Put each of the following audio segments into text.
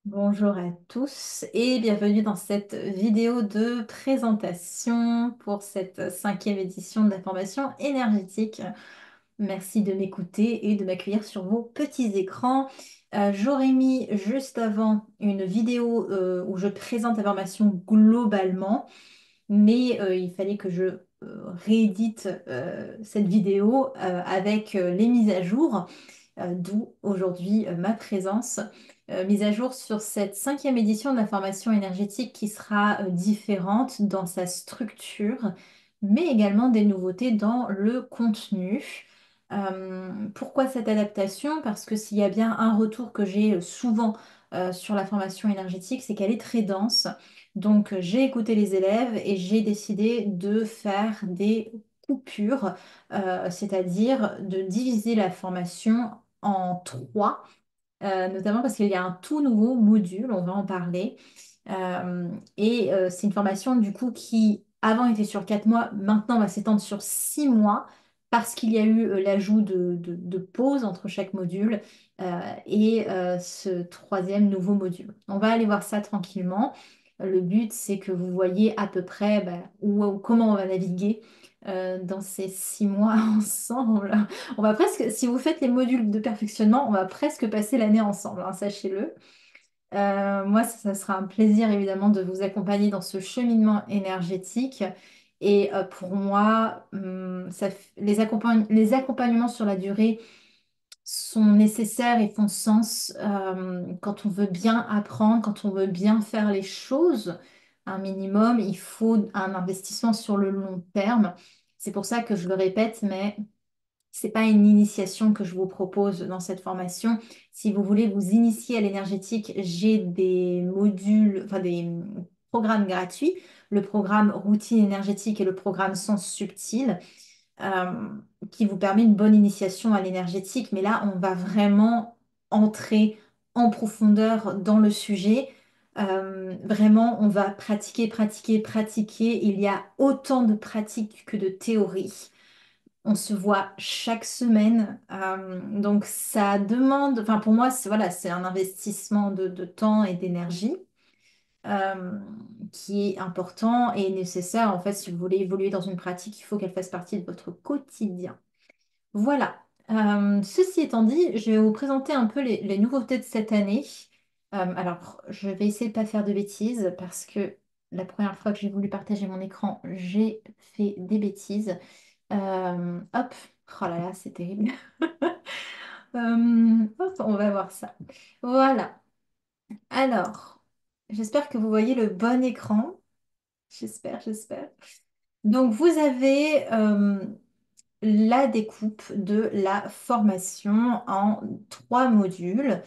Bonjour à tous et bienvenue dans cette vidéo de présentation pour cette cinquième édition de la formation énergétique. Merci de m'écouter et de m'accueillir sur vos petits écrans. J'aurais mis juste avant une vidéo où je présente la formation globalement, mais il fallait que je réédite cette vidéo avec les mises à jour, d'où aujourd'hui ma présence. Mise à jour sur cette cinquième édition de la formation énergétique qui sera différente dans sa structure, mais également des nouveautés dans le contenu. Pourquoi cette adaptation? Parce que s'il y a bien un retour que j'ai souvent sur la formation énergétique, c'est qu'elle est très dense. Donc j'ai écouté les élèves et j'ai décidé de faire des coupures, c'est-à-dire de diviser la formation en trois, notamment parce qu'il y a un tout nouveau module, on va en parler. C'est une formation du coup qui avant était sur 4 mois, maintenant va s'étendre sur 6 mois parce qu'il y a eu l'ajout de pauses entre chaque module ce troisième nouveau module. On va aller voir ça tranquillement. Le but, c'est que vous voyez à peu près comment on va naviguer dans ces 6 mois ensemble. On va presque, si vous faites les modules de perfectionnement, on va presque passer l'année ensemble, hein, sachez-le. Moi, ça sera un plaisir évidemment de vous accompagner dans ce cheminement énergétique. Et pour moi, les accompagnements sur la durée sont nécessaires et font sens quand on veut bien apprendre, quand on veut bien faire les choses. Un minimum, il faut un investissement sur le long terme. C'est pour ça que je le répète, mais c'est pas une initiation que je vous propose dans cette formation. Si vous voulez vous initier à l'énergétique, j'ai des modules, enfin des programmes gratuits, le programme routine énergétique et le programme sens subtil, euh, qui vous permet une bonne initiation à l'énergétique. Mais là, on va vraiment entrer en profondeur dans le sujet. Vraiment, on va pratiquer, pratiquer, pratiquer. Il y a autant de pratique que de théorie. On se voit chaque semaine, donc ça demande, enfin pour moi, voilà, c'est un investissement de temps et d'énergie euh, qui est important et nécessaire. En fait, si vous voulez évoluer dans une pratique, il faut qu'elle fasse partie de votre quotidien. Voilà. Ceci étant dit, je vais vous présenter un peu les nouveautés de cette année. Alors, je vais essayer de ne pas faire de bêtises parce que la première fois que j'ai voulu partager mon écran, j'ai fait des bêtises. Hop, oh là là, c'est terrible. Hop, on va voir ça. Voilà. Alors, j'espère que vous voyez le bon écran. J'espère, j'espère. Donc, vous avez la découpe de la formation en 3 modules.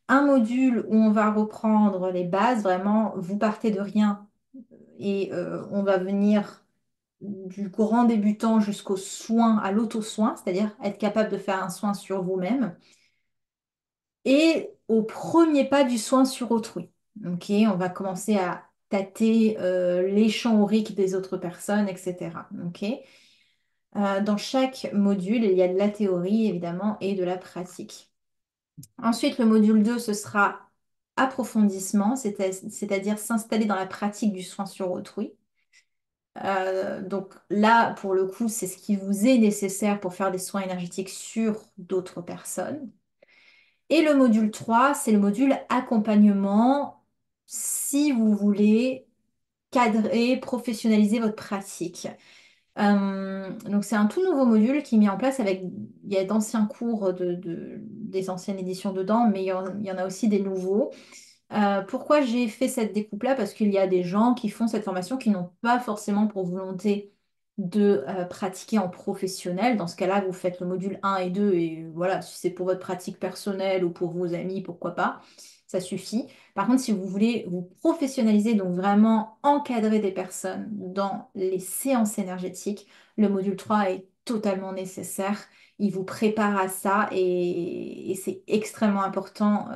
Un module où on va reprendre les bases, vraiment, vous partez de rien et on va venir du grand débutant jusqu'au soin, à l'auto-soin, c'est-à-dire être capable de faire un soin sur vous-même, et au premier pas du soin sur autrui. Ok, on va commencer à tâter les champs auriques des autres personnes, etc. Ok. Dans chaque module, il y a de la théorie, évidemment, et de la pratique. Ensuite, le module 2, ce sera approfondissement, c'est-à-dire s'installer dans la pratique du soin sur autrui. Donc là, pour le coup, c'est ce qui vous est nécessaire pour faire des soins énergétiques sur d'autres personnes. Et le module 3, c'est le module accompagnement si vous voulez cadrer, professionnaliser votre pratique. Donc c'est un tout nouveau module qui est mis en place avec, il y a d'anciens cours des anciennes éditions dedans, mais il y en a aussi des nouveaux. Pourquoi j'ai fait cette découpe-là? Parce qu'il y a des gens qui font cette formation qui n'ont pas forcément pour volonté de pratiquer en professionnel. Dans ce cas-là, vous faites le module 1 et 2 et voilà, si c'est pour votre pratique personnelle ou pour vos amis, pourquoi pas, ça suffit. Par contre, si vous voulez vous professionnaliser, donc vraiment encadrer des personnes dans les séances énergétiques, le module 3 est totalement nécessaire. Il vous prépare à ça et c'est extrêmement important.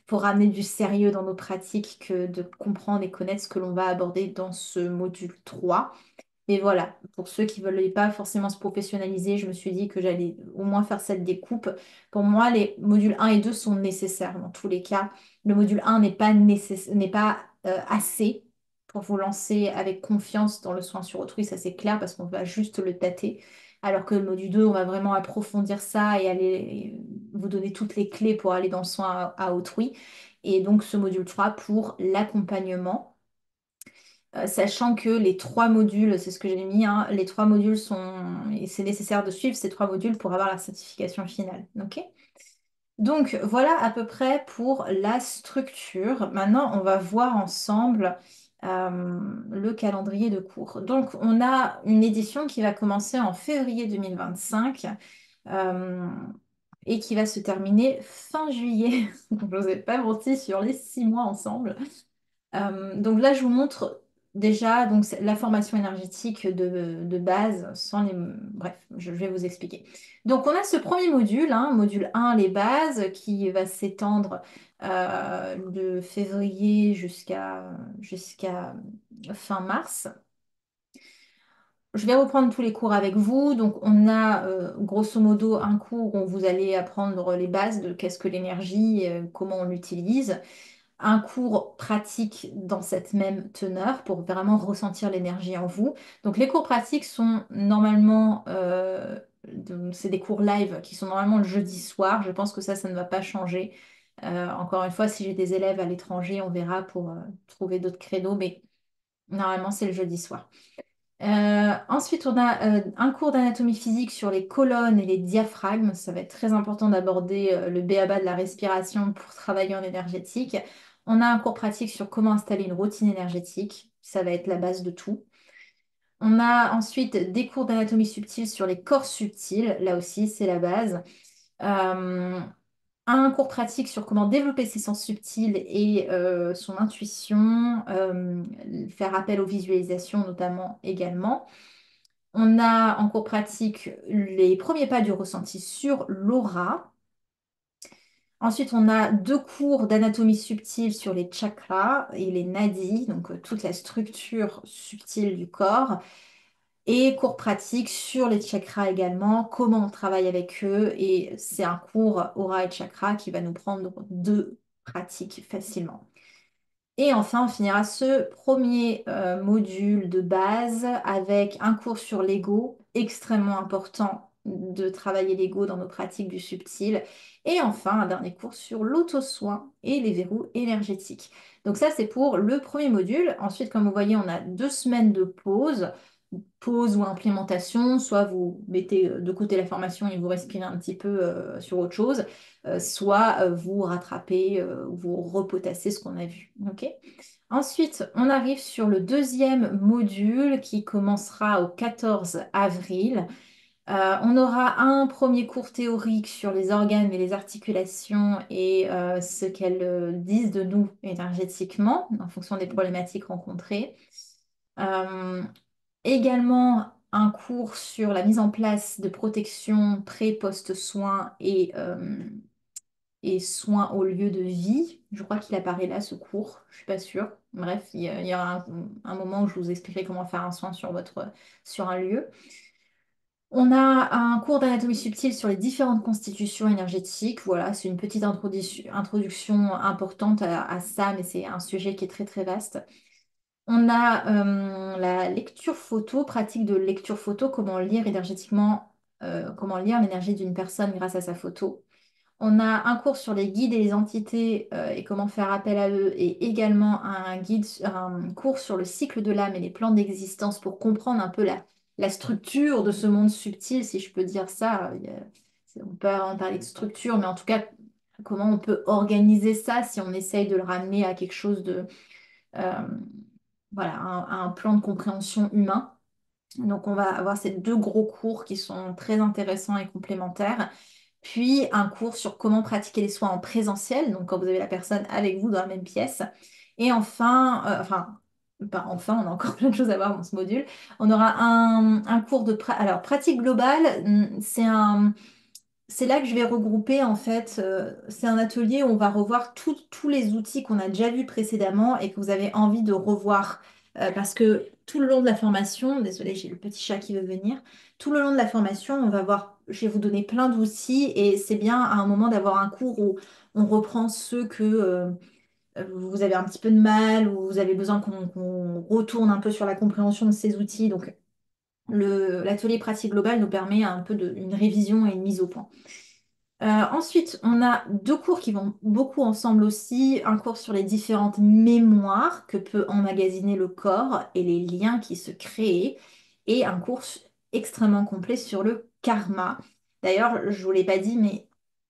Pour amener du sérieux dans nos pratiques que de comprendre et connaître ce que l'on va aborder dans ce module 3. Et voilà, pour ceux qui ne veulent pas forcément se professionnaliser, je me suis dit que j'allais au moins faire cette découpe. Pour moi, les modules 1 et 2 sont nécessaires dans tous les cas. Le module 1 n'est pas assez pour vous lancer avec confiance dans le soin sur autrui, ça c'est clair, parce qu'on va juste le tâter. Alors que le module 2, on va vraiment approfondir ça et aller vous donner toutes les clés pour aller dans le soin à autrui. Et donc ce module 3 pour l'accompagnement. Sachant que les trois modules, c'est ce que j'ai mis, hein, les trois modules et c'est nécessaire de suivre ces trois modules pour avoir la certification finale. Ok? Donc voilà à peu près pour la structure. Maintenant, on va voir ensemble le calendrier de cours. Donc on a une édition qui va commencer en février 2025 euh, et qui va se terminer fin juillet. Donc, je vous ai pas menti sur les 6 mois ensemble. Donc là, je vous montre déjà donc, la formation énergétique de base sans les... Bref, je vais vous expliquer. Donc on a ce premier module, hein, module 1, les bases, qui va s'étendre de février jusqu'à fin mars. Je vais reprendre tous les cours avec vous. Donc on a grosso modo un cours où vous allez apprendre les bases de qu'est-ce que l'énergie, comment on l'utilise, un cours pratique dans cette même teneur pour vraiment ressentir l'énergie en vous. Donc les cours pratiques sont normalement, c'est des cours live qui sont normalement le jeudi soir. Je pense que ça ne va pas changer. Encore une fois, si j'ai des élèves à l'étranger, on verra pour trouver d'autres créneaux, mais normalement c'est le jeudi soir. Ensuite, on a un cours d'anatomie physique sur les colonnes et les diaphragmes. Ça va être très important d'aborder le b.a.-ba de la respiration pour travailler en énergétique. On a un cours pratique sur comment installer une routine énergétique. Ça va être la base de tout. On a ensuite des cours d'anatomie subtile sur les corps subtils. Là aussi, c'est la base. Euh, un cours pratique sur comment développer ses sens subtils et son intuition, faire appel aux visualisations notamment également. On a en cours pratique les premiers pas du ressenti sur l'aura. Ensuite, on a 2 cours d'anatomie subtile sur les chakras et les nadis, donc toute la structure subtile du corps. Et cours pratique sur les chakras également, comment on travaille avec eux. Et c'est un cours aura et chakra qui va nous prendre 2 pratiques facilement. Et enfin, on finira ce premier module de base avec un cours sur l'ego, extrêmement important de travailler l'ego dans nos pratiques du subtil. Et enfin, un dernier cours sur l'auto-soin et les verrous énergétiques. Donc ça, c'est pour le premier module. Ensuite, comme vous voyez, on a 2 semaines de pause ou implémentation, soit vous mettez de côté la formation et vous respirez un petit peu sur autre chose, soit vous rattrapez, vous repotassez ce qu'on a vu. Ok. Ensuite, on arrive sur le deuxième module qui commencera au 14 avril. On aura un premier cours théorique sur les organes et les articulations et ce qu'elles disent de nous énergétiquement en fonction des problématiques rencontrées. Euh, Également un cours sur la mise en place de protection pré-post-soins et soins au lieu de vie. Je crois qu'il apparaît là, ce cours. Je suis pas sûre. Bref, il y a un moment où je vous expliquerai comment faire un soin sur un lieu. On a un cours d'anatomie subtile sur les différentes constitutions énergétiques. Voilà, c'est une petite introduction importante à ça, mais c'est un sujet qui est très très vaste. On a la lecture photo, pratique de lecture photo, comment lire énergétiquement, comment lire l'énergie d'une personne grâce à sa photo. On a un cours sur les guides et les entités et comment faire appel à eux, et également un cours sur le cycle de l'âme et les plans d'existence pour comprendre un peu la structure de ce monde subtil, si je peux dire ça. On peut en parler de structure, mais en tout cas, comment on peut organiser ça si on essaye de le ramener à quelque chose de, euh, voilà, un plan de compréhension humain. Donc, on va avoir ces 2 gros cours qui sont très intéressants et complémentaires. Puis, un cours sur comment pratiquer les soins en présentiel, donc quand vous avez la personne avec vous dans la même pièce. Et enfin, pas enfin, on a encore plein de choses à voir dans ce module. On aura un cours alors, pratique globale, c'est là que je vais regrouper en fait, c'est un atelier où on va revoir tous les outils qu'on a déjà vus précédemment et que vous avez envie de revoir parce que tout le long de la formation, désolée, j'ai le petit chat qui veut venir, tout le long de la formation, on va voir, je vais vous donner plein d'outils et c'est bien à un moment d'avoir un cours où on reprend ceux que vous avez un petit peu de mal ou vous avez besoin qu'on retourne un peu sur la compréhension de ces outils. Donc, l'atelier pratique global nous permet un peu une révision et une mise au point. Ensuite, on a deux cours qui vont beaucoup ensemble aussi. Un cours sur les différentes mémoires que peut emmagasiner le corps et les liens qui se créent. Et un cours extrêmement complet sur le karma. D'ailleurs, je ne vous l'ai pas dit, mais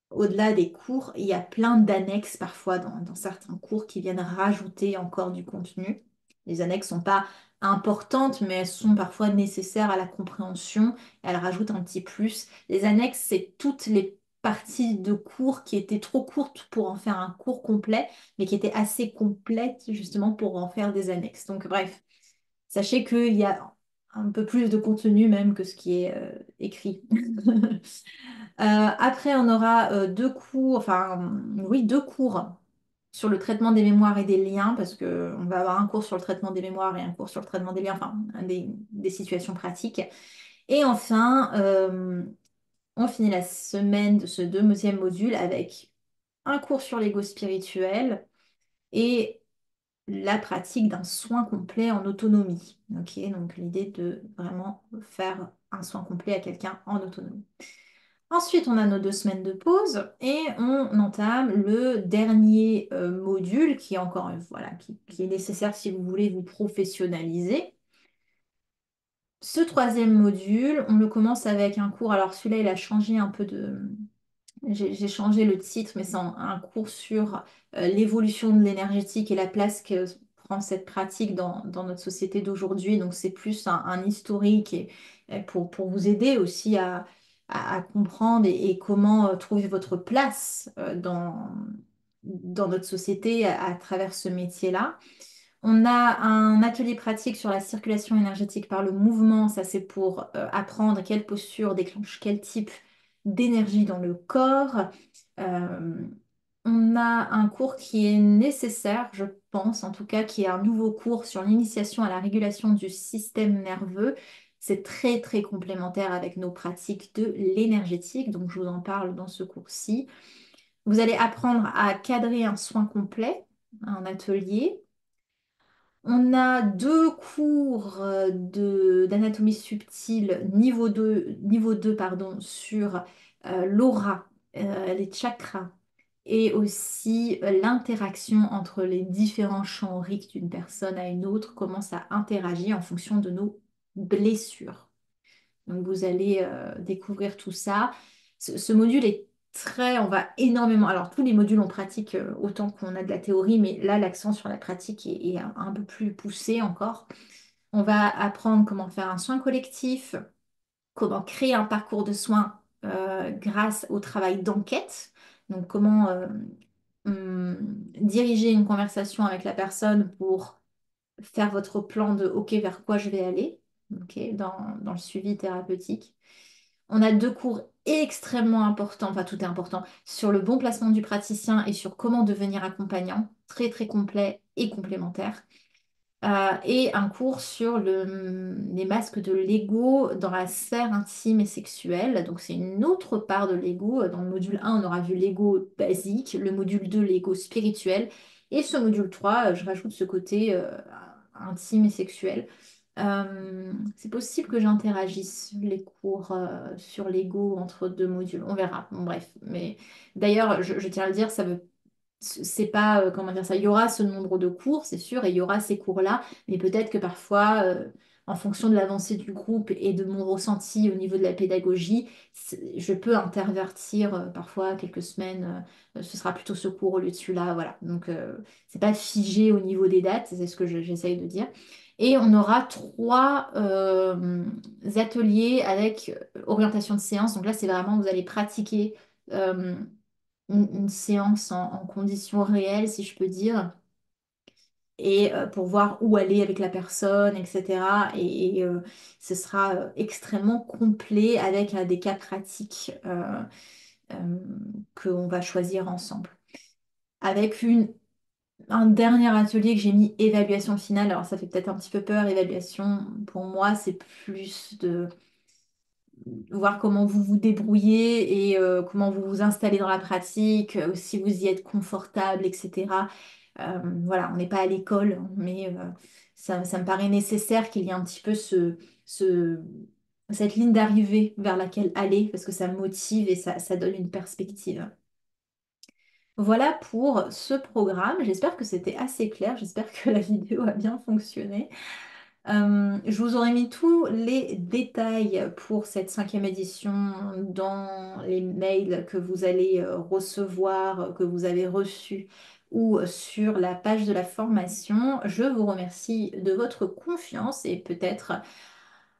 au-delà des cours, il y a plein d'annexes parfois dans certains cours qui viennent rajouter encore du contenu. Les annexes ne sont pas importantes, mais elles sont parfois nécessaires à la compréhension. Elles rajoutent un petit plus. Les annexes, c'est toutes les parties de cours qui étaient trop courtes pour en faire un cours complet, mais qui étaient assez complètes justement pour en faire des annexes. Donc bref, sachez qu'il y a un peu plus de contenu même que ce qui est écrit. Après, on aura deux cours, enfin oui, deux cours sur le traitement des mémoires et des liens, parce que on va avoir un cours sur le traitement des mémoires et un cours sur le traitement des liens, enfin des situations pratiques. Et enfin, on finit la semaine de ce deuxième module avec un cours sur l'ego spirituel et la pratique d'un soin complet en autonomie. Ok, donc l'idée de vraiment faire un soin complet à quelqu'un en autonomie. Ensuite, on a nos 2 semaines de pause et on entame le dernier module qui est encore, voilà, qui est nécessaire si vous voulez vous professionnaliser. Ce troisième module, on le commence avec un cours. Alors celui-là, il a changé un peu de, j'ai changé le titre, mais c'est un cours sur l'évolution de l'énergétique et la place que prend cette pratique dans notre société d'aujourd'hui. Donc c'est plus un historique et pour vous aider aussi à comprendre et comment trouver votre place dans notre société à travers ce métier-là. On a un atelier pratique sur la circulation énergétique par le mouvement. Ça, c'est pour apprendre quelle posture déclenche quel type d'énergie dans le corps. Euh, on a un cours qui est nécessaire, je pense, en tout cas, qui est un nouveau cours sur l'initiation à la régulation du système nerveux. C'est très, très complémentaire avec nos pratiques de l'énergétique, donc je vous en parle dans ce cours-ci. Vous allez apprendre à cadrer un soin complet, un atelier. On a deux cours d'anatomie subtile niveau deux pardon, sur l'aura, les chakras et aussi l'interaction entre les différents champs auriques d'une personne à une autre, comment ça interagit en fonction de nos blessures. Donc vous allez découvrir tout ça. Ce module est très, on va énormément, alors tous les modules on pratique autant qu'on a de la théorie, mais là l'accent sur la pratique est un peu plus poussé encore. On va apprendre comment faire un soin collectif, comment créer un parcours de soins grâce au travail d'enquête. Donc comment diriger une conversation avec la personne pour faire votre plan de OK, vers quoi je vais aller, OK, dans le suivi thérapeutique. On a deux cours extrêmement importants, enfin tout est important, sur le bon placement du praticien et sur comment devenir accompagnant, très très complet et complémentaire. Et un cours sur les masques de l'ego dans la sphère intime et sexuelle. Donc c'est une autre part de l'ego. Dans le module 1, on aura vu l'ego basique, le module 2, l'ego spirituel. Et ce module 3, je rajoute ce côté intime et sexuel. C'est possible que j'interagisse les cours sur l'ego entre deux modules. On verra. Bon, bref. Mais d'ailleurs, je tiens à le dire, ça veut c'est pas, comment dire ça, il y aura ce nombre de cours, c'est sûr, et il y aura ces cours-là, mais peut-être que parfois, en fonction de l'avancée du groupe et de mon ressenti au niveau de la pédagogie, je peux intervertir parfois quelques semaines, ce sera plutôt ce cours au lieu de celui-là, voilà. Donc, c'est pas figé au niveau des dates, c'est ce que j'essaye de dire. Et on aura trois ateliers avec orientation de séance. Donc là, c'est vraiment, vous allez pratiquer. Une séance en conditions réelles, si je peux dire, et pour voir où aller avec la personne, etc. Et ce sera extrêmement complet avec des cas pratiques euh, qu'on va choisir ensemble. Avec une Un dernier atelier que j'ai mis évaluation finale. Alors ça fait peut-être un petit peu peur, évaluation. Pour moi, c'est plus de voir comment vous vous débrouillez et comment vous vous installez dans la pratique, si vous y êtes confortable, etc. Voilà, on n'est pas à l'école, mais ça me paraît nécessaire qu'il y ait un petit peu ce- cette ligne d'arrivée vers laquelle aller, parce que ça motive et ça donne une perspective. Voilà pour ce programme. J'espère que c'était assez clair. J'espère que la vidéo a bien fonctionné. Je vous aurais mis tous les détails pour cette cinquième édition dans les mails que vous allez recevoir, que vous avez reçus ou sur la page de la formation. Je vous remercie de votre confiance et peut-être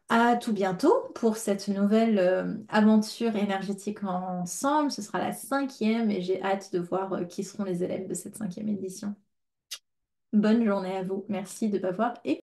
à tout bientôt pour cette nouvelle aventure énergétique ensemble. Ce sera la cinquième et j'ai hâte de voir qui seront les élèves de cette cinquième édition. Bonne journée à vous. Merci de m'avoir écouté.